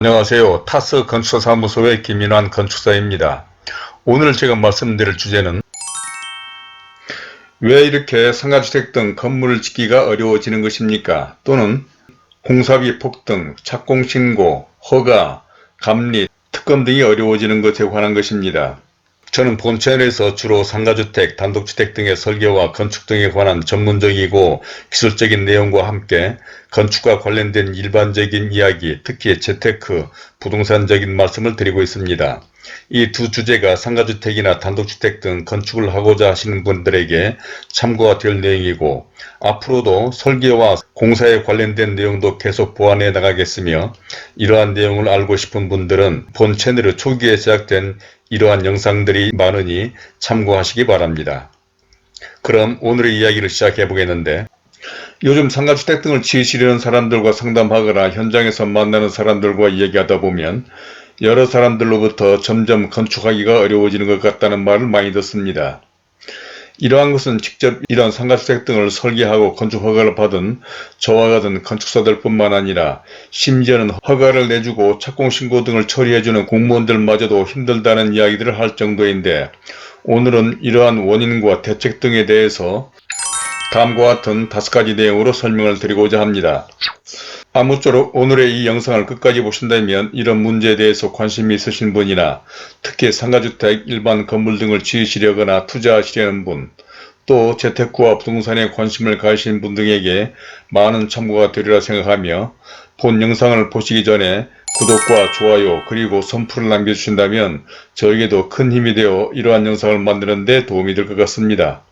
안녕하세요. 타스 건축사무소의 김인환 건축사입니다. 오늘 제가 말씀드릴 주제는 왜 이렇게 상가주택 등 건물을 짓기가 어려워지는 것입니까? 또는 공사비 폭등, 착공신고, 허가, 감리, 특검 등이 어려워지는 것에 관한 것입니다. 저는 본 채널에서 주로 상가주택, 단독주택 등의 설계와 건축 등에 관한 전문적이고 기술적인 내용과 함께 건축과 관련된 일반적인 이야기, 특히 재테크, 부동산적인 말씀을 드리고 있습니다. 이 두 주제가 상가주택이나 단독주택 등 건축을 하고자 하시는 분들에게 참고가 될 내용이고, 앞으로도 설계와 공사에 관련된 내용도 계속 보완해 나가겠으며, 이러한 내용을 알고 싶은 분들은 본 채널의 초기에 제작된 이러한 영상들이 많으니 참고하시기 바랍니다. 그럼 오늘의 이야기를 시작해 보겠는데, 요즘 상가주택 등을 지으시려는 사람들과 상담하거나 현장에서 만나는 사람들과 이야기하다 보면 여러 사람들로부터 점점 건축하기가 어려워지는 것 같다는 말을 많이 듣습니다. 이러한 것은 직접 이런 상가주택 등을 설계하고 건축 허가를 받은 저와 같은 건축사들 뿐만 아니라 심지어는 허가를 내주고 착공신고 등을 처리해주는 공무원들마저도 힘들다는 이야기들을 할 정도인데, 오늘은 이러한 원인과 대책 등에 대해서 다음과 같은 5가지 내용으로 설명을 드리고자 합니다. 아무쪼록 오늘의 이 영상을 끝까지 보신다면 이런 문제에 대해서 관심이 있으신 분이나 특히 상가주택, 일반 건물 등을 지으시려거나 투자하시려는 분, 또 재테크와 부동산에 관심을 가지신 분 등에게 많은 참고가 되리라 생각하며, 본 영상을 보시기 전에 구독과 좋아요 그리고 선풀을 남겨주신다면 저에게도 큰 힘이 되어 이러한 영상을 만드는 데 도움이 될 것 같습니다.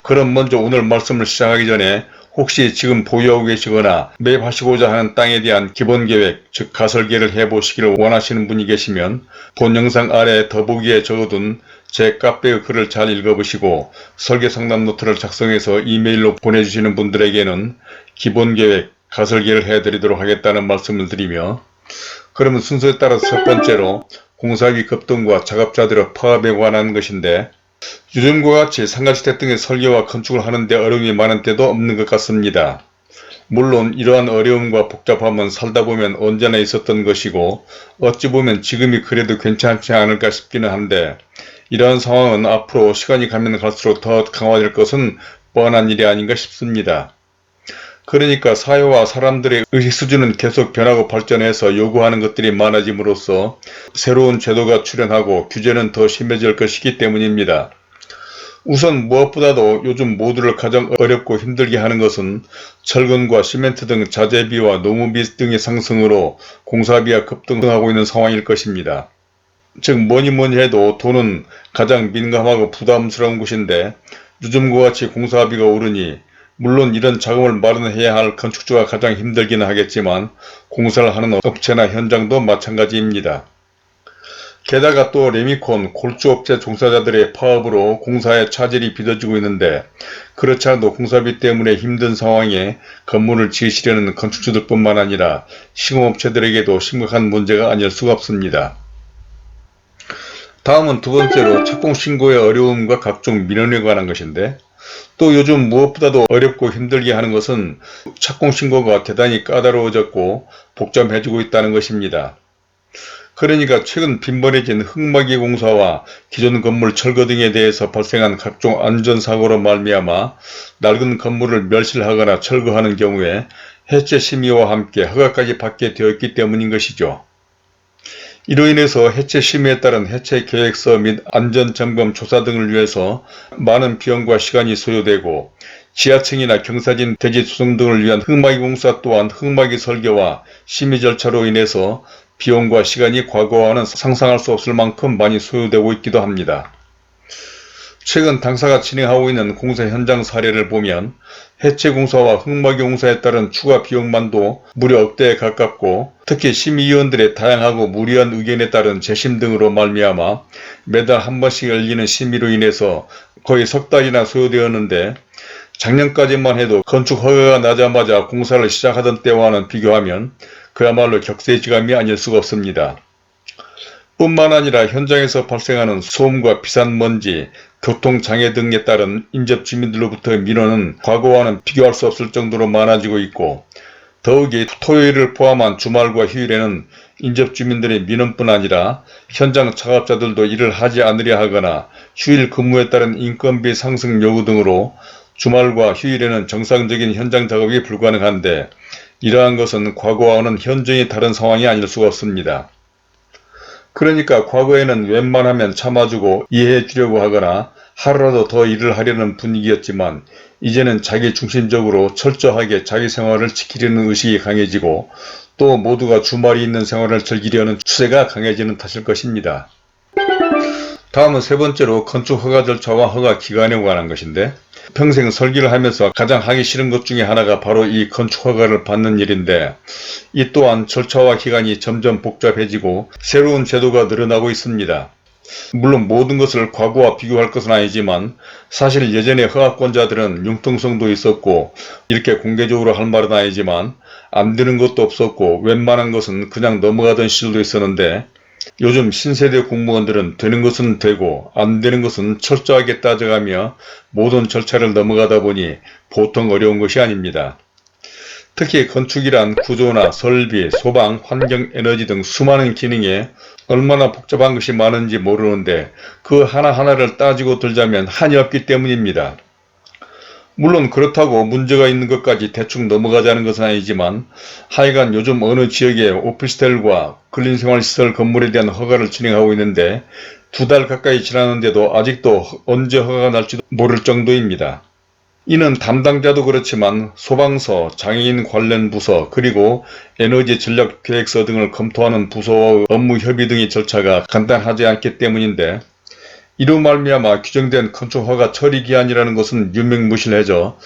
그럼 먼저 오늘 말씀을 시작하기 전에 혹시 지금 보유하고 계시거나 매입하시고자 하는 땅에 대한 기본계획, 즉 가설계를 해보시기를 원하시는 분이 계시면 본 영상 아래 더보기에 적어둔 제 카페의 글을 잘 읽어보시고 설계상담 노트를 작성해서 이메일로 보내주시는 분들에게는 기본계획, 가설계를 해드리도록 하겠다는 말씀을 드리며, 그러면 순서에 따라서 첫 번째로 공사비 급등과 작업자들의 파업에 관한 것인데, 요즘과 같이 상가주택 등의 설계와 건축을 하는데 어려움이 많은 때도 없는 것 같습니다. 물론 이러한 어려움과 복잡함은 살다 보면 언제나 있었던 것이고 어찌 보면 지금이 그래도 괜찮지 않을까 싶기는 한데, 이러한 상황은 앞으로 시간이 가면 갈수록 더 강화될 것은 뻔한 일이 아닌가 싶습니다. 그러니까 사회와 사람들의 의식 수준은 계속 변하고 발전해서 요구하는 것들이 많아짐으로써 새로운 제도가 출현하고 규제는 더 심해질 것이기 때문입니다. 우선 무엇보다도 요즘 모두를 가장 어렵고 힘들게 하는 것은 철근과 시멘트 등 자재비와 노무비 등의 상승으로 공사비가 급등하고 있는 상황일 것입니다. 즉 뭐니 해도 돈은 가장 민감하고 부담스러운 것인데, 요즘과 같이 공사비가 오르니 물론 이런 자금을 마련해야 할 건축주가 가장 힘들기는 하겠지만 공사를 하는 업체나 현장도 마찬가지입니다. 게다가 또 레미콘, 골조업체 종사자들의 파업으로 공사에 차질이 빚어지고 있는데, 그렇지 않아도 공사비 때문에 힘든 상황에 건물을 지으시려는 건축주들 뿐만 아니라 시공업체들에게도 심각한 문제가 아닐 수가 없습니다. 다음은 두 번째로 착공신고의 어려움과 각종 민원에 관한 것인데, 또 요즘 무엇보다도 어렵고 힘들게 하는 것은 착공신고가 대단히 까다로워졌고 복잡해지고 있다는 것입니다. 그러니까 최근 빈번해진 흙막이 공사와 기존 건물 철거 등에 대해서 발생한 각종 안전사고로 말미암아 낡은 건물을 멸실하거나 철거하는 경우에 해체 심의와 함께 허가까지 받게 되었기 때문인 것이죠. 이로 인해서 해체 심의에 따른 해체 계획서 및 안전점검 조사 등을 위해서 많은 비용과 시간이 소요되고, 지하층이나 경사진 대지 조성 등을 위한 흙막이 공사 또한 흙막이 설계와 심의 절차로 인해서 비용과 시간이 과거와는 상상할 수 없을 만큼 많이 소요되고 있기도 합니다. 최근 당사가 진행하고 있는 공사 현장 사례를 보면 해체 공사와 흙막이 공사에 따른 추가 비용만도 무려 억대에 가깝고, 특히 심의위원들의 다양하고 무리한 의견에 따른 재심 등으로 말미암아 매달 한 번씩 열리는 심의로 인해서 거의 석 달이나 소요되었는데, 작년까지만 해도 건축 허가가 나자마자 공사를 시작하던 때와는 비교하면 그야말로 격세지감이 아닐 수가 없습니다. 뿐만 아니라 현장에서 발생하는 소음과 비싼 먼지, 교통장애 등에 따른 인접 주민들로부터의 민원은 과거와는 비교할 수 없을 정도로 많아지고 있고, 더욱이 토요일을 포함한 주말과 휴일에는 인접 주민들의 민원뿐 아니라 현장 작업자들도 일을 하지 않으려 하거나 휴일 근무에 따른 인건비 상승 요구 등으로 주말과 휴일에는 정상적인 현장 작업이 불가능한데, 이러한 것은 과거와는 현저히 다른 상황이 아닐 수가 없습니다. 그러니까 과거에는 웬만하면 참아주고 이해해 주려고 하거나 하루라도 더 일을 하려는 분위기였지만, 이제는 자기 중심적으로 철저하게 자기 생활을 지키려는 의식이 강해지고, 또 모두가 주말이 있는 생활을 즐기려는 추세가 강해지는 탓일 것입니다. 다음은 세 번째로 건축 허가 절차와 허가 기간에 관한 것인데, 평생 설계를 하면서 가장 하기 싫은 것 중에 하나가 바로 이 건축 허가를 받는 일인데, 이 또한 절차와 기간이 점점 복잡해지고 새로운 제도가 늘어나고 있습니다. 물론 모든 것을 과거와 비교할 것은 아니지만, 사실 예전에 허가권자들은 융통성도 있었고, 이렇게 공개적으로 할 말은 아니지만 안 되는 것도 없었고 웬만한 것은 그냥 넘어가던 시절도 있었는데, 요즘 신세대 공무원들은 되는 것은 되고 안 되는 것은 철저하게 따져가며 모든 절차를 넘어가다 보니 보통 어려운 것이 아닙니다. 특히 건축이란 구조나 설비, 소방, 환경, 에너지 등 수많은 기능에 얼마나 복잡한 것이 많은지 모르는데, 그 하나하나를 따지고 들자면 한이 없기 때문입니다. 물론 그렇다고 문제가 있는 것까지 대충 넘어가자는 것은 아니지만, 하여간 요즘 어느 지역에 오피스텔과 근린생활시설 건물에 대한 허가를 진행하고 있는데 2달 가까이 지났는데도 아직도 언제 허가가 날지도 모를 정도입니다. 이는 담당자도 그렇지만 소방서, 장애인 관련 부서, 그리고 에너지 전략 계획서 등을 검토하는 부서와의 업무 협의 등의 절차가 간단하지 않기 때문인데, 이로 말미암아 규정된 건축허가 처리기한이라는 것은 유명무실해져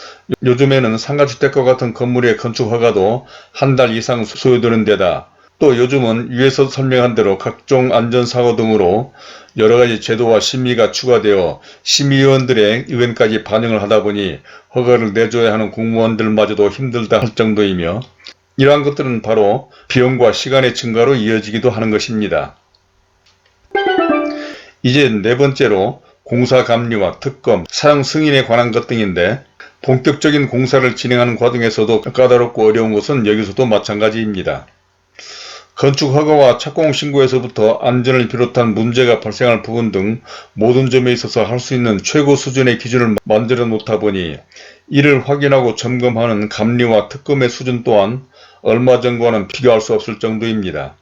요즘에는 상가주택과 같은 건물의 건축허가도 한 달 이상 소요되는 데다, 또 요즘은 위에서 설명한 대로 각종 안전사고 등으로 여러가지 제도와 심의가 추가되어 심의위원들의 의견까지 반영을 하다 보니 허가를 내줘야 하는 공무원들마저도 힘들다 할 정도이며, 이러한 것들은 바로 비용과 시간의 증가로 이어지기도 하는 것입니다. 이제 네 번째로 공사감리와 특검, 사용 승인에 관한 것 등인데, 본격적인 공사를 진행하는 과정에서도 까다롭고 어려운 것은 여기서도 마찬가지입니다. 건축허가와 착공신고에서부터 안전을 비롯한 문제가 발생할 부분 등 모든 점에 있어서 할 수 있는 최고 수준의 기준을 만들어 놓다 보니 이를 확인하고 점검하는 감리와 특검의 수준 또한 얼마 전과는 비교할 수 없을 정도입니다.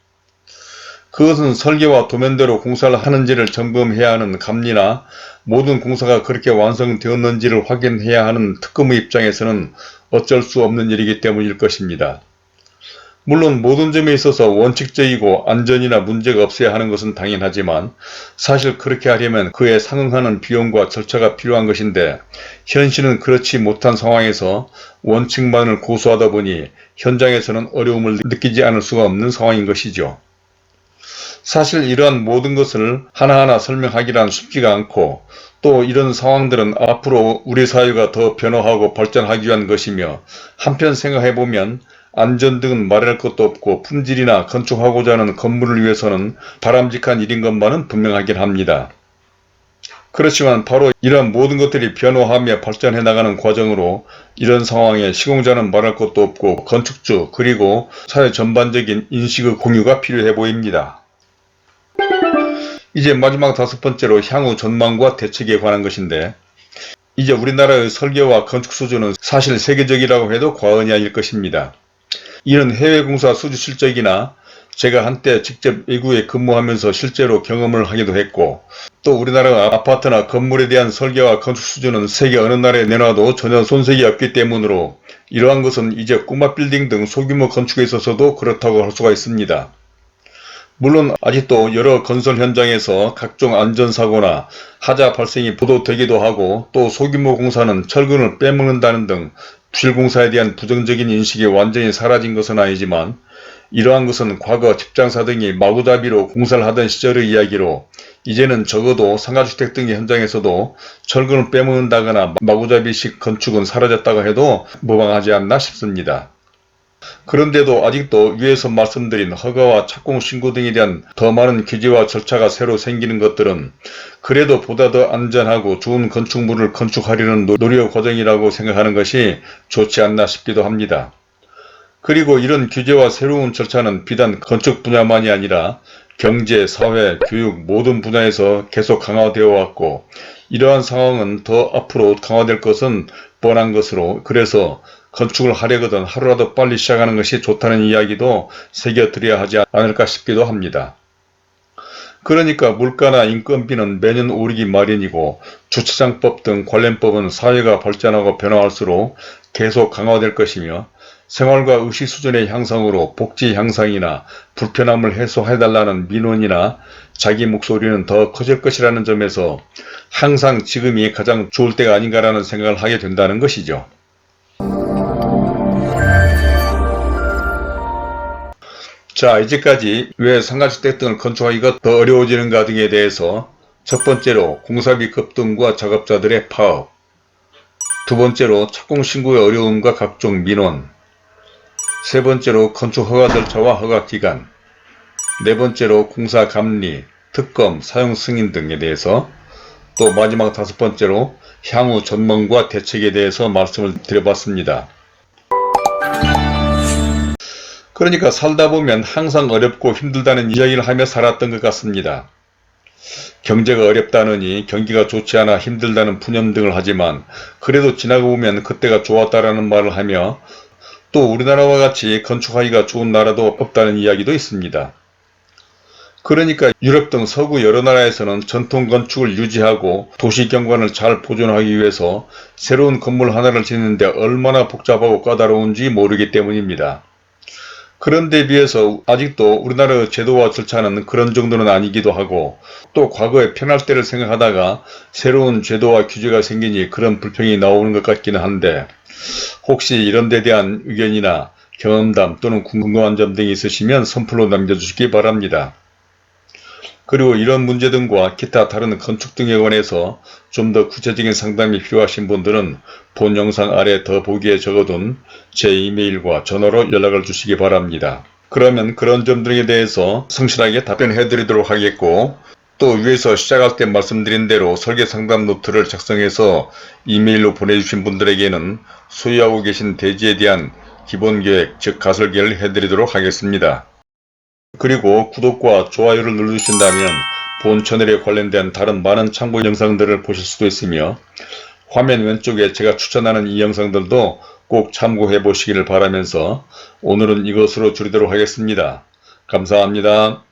그것은 설계와 도면대로 공사를 하는지를 점검해야 하는 감리나 모든 공사가 그렇게 완성되었는지를 확인해야 하는 특검의 입장에서는 어쩔 수 없는 일이기 때문일 것입니다. 물론 모든 점에 있어서 원칙적이고 안전이나 문제가 없어야 하는 것은 당연하지만, 사실 그렇게 하려면 그에 상응하는 비용과 절차가 필요한 것인데, 현실은 그렇지 못한 상황에서 원칙만을 고수하다 보니 현장에서는 어려움을 느끼지 않을 수가 없는 상황인 것이죠. 사실 이러한 모든 것을 하나하나 설명하기란 쉽지가 않고, 또 이런 상황들은 앞으로 우리 사회가 더 변화하고 발전하기 위한 것이며, 한편 생각해보면 안전 등은 말할 것도 없고 품질이나 건축하고자 하는 건물을 위해서는 바람직한 일인 것만은 분명하긴 합니다. 그렇지만 바로 이러한 모든 것들이 변화하며 발전해 나가는 과정으로 이런 상황에 시공자는 말할 것도 없고 건축주 그리고 사회 전반적인 인식의 공유가 필요해 보입니다. 이제 마지막 5번째로 향후 전망과 대책에 관한 것인데, 이제 우리나라의 설계와 건축 수준은 사실 세계적이라고 해도 과언이 아닐 것입니다. 이런 해외 공사 수주 실적이나 제가 한때 직접 외국에 근무하면서 실제로 경험을 하기도 했고, 또 우리나라 아파트나 건물에 대한 설계와 건축 수준은 세계 어느 나라에 내놔도 전혀 손색이 없기 때문으로 이러한 것은 이제 꼬마 빌딩 등 소규모 건축에 있어서도 그렇다고 할 수가 있습니다. 물론 아직도 여러 건설 현장에서 각종 안전사고나 하자 발생이 보도되기도 하고, 또 소규모 공사는 철근을 빼먹는다는 등 부실공사에 대한 부정적인 인식이 완전히 사라진 것은 아니지만, 이러한 것은 과거 집장사 등이 마구잡이로 공사를 하던 시절의 이야기로, 이제는 적어도 상가주택 등의 현장에서도 철근을 빼먹는다거나 마구잡이식 건축은 사라졌다고 해도 무방하지 않나 싶습니다. 그런데도 아직도 위에서 말씀드린 허가와 착공 신고 등에 대한 더 많은 규제와 절차가 새로 생기는 것들은 그래도 보다 더 안전하고 좋은 건축물을 건축하려는 노력 과정이라고 생각하는 것이 좋지 않나 싶기도 합니다. 그리고 이런 규제와 새로운 절차는 비단 건축 분야만이 아니라 경제, 사회, 교육 모든 분야에서 계속 강화되어 왔고 이러한 상황은 더 앞으로 강화될 것은 뻔한 것으로 그래서 건축을 하려거든 하루라도 빨리 시작하는 것이 좋다는 이야기도 새겨드려야 하지 않을까 싶기도 합니다. 그러니까 물가나 인건비는 매년 오르기 마련이고 주차장법 등 관련법은 사회가 발전하고 변화할수록 계속 강화될 것이며 생활과 의식 수준의 향상으로 복지 향상이나 불편함을 해소해달라는 민원이나 자기 목소리는 더 커질 것이라는 점에서 항상 지금이 가장 좋을 때가 아닌가라는 생각을 하게 된다는 것이죠. 자, 이제까지 왜 상가주택 등을 건축하기가 더 어려워지는가 등에 대해서 첫 번째로 공사비 급등과 작업자들의 파업, 두 번째로 착공신고의 어려움과 각종 민원, 세 번째로 건축 허가 절차와 허가 기간, 네 번째로 공사 감리, 특검, 사용 승인 등에 대해서 또 마지막 다섯 번째로 향후 전망과 대책에 대해서 말씀을 드려봤습니다. 그러니까 살다 보면 항상 어렵고 힘들다는 이야기를 하며 살았던 것 같습니다. 경제가 어렵다느니 경기가 좋지 않아 힘들다는 푸념 등을 하지만 그래도 지나고 보면 그때가 좋았다라는 말을 하며 또 우리나라와 같이 건축하기가 좋은 나라도 없다는 이야기도 있습니다. 그러니까 유럽 등 서구 여러 나라에서는 전통 건축을 유지하고 도시 경관을 잘 보존하기 위해서 새로운 건물 하나를 짓는데 얼마나 복잡하고 까다로운지 모르기 때문입니다. 그런데 비해서 아직도 우리나라의 제도와 절차는 그런 정도는 아니기도 하고 또 과거에 편할 때를 생각하다가 새로운 제도와 규제가 생기니 그런 불평이 나오는 것 같기는 한데 혹시 이런 데 대한 의견이나 경험담 또는 궁금한 점 등이 있으시면 선플로 남겨주시기 바랍니다. 그리고 이런 문제 등과 기타 다른 건축 등에 관해서 좀 더 구체적인 상담이 필요하신 분들은 본 영상 아래 더보기에 적어둔 제 이메일과 전화로 연락을 주시기 바랍니다. 그러면 그런 점들에 대해서 성실하게 답변해 드리도록 하겠고 또 위에서 시작할 때 말씀드린 대로 설계 상담 노트를 작성해서 이메일로 보내주신 분들에게는 소유하고 계신 대지에 대한 기본계획 즉 가설계를 해드리도록 하겠습니다. 그리고 구독과 좋아요를 눌러주신다면 본 채널에 관련된 다른 많은 참고 영상들을 보실 수도 있으며 화면 왼쪽에 제가 추천하는 이 영상들도 꼭 참고해 보시기를 바라면서 오늘은 이것으로 줄이도록 하겠습니다. 감사합니다.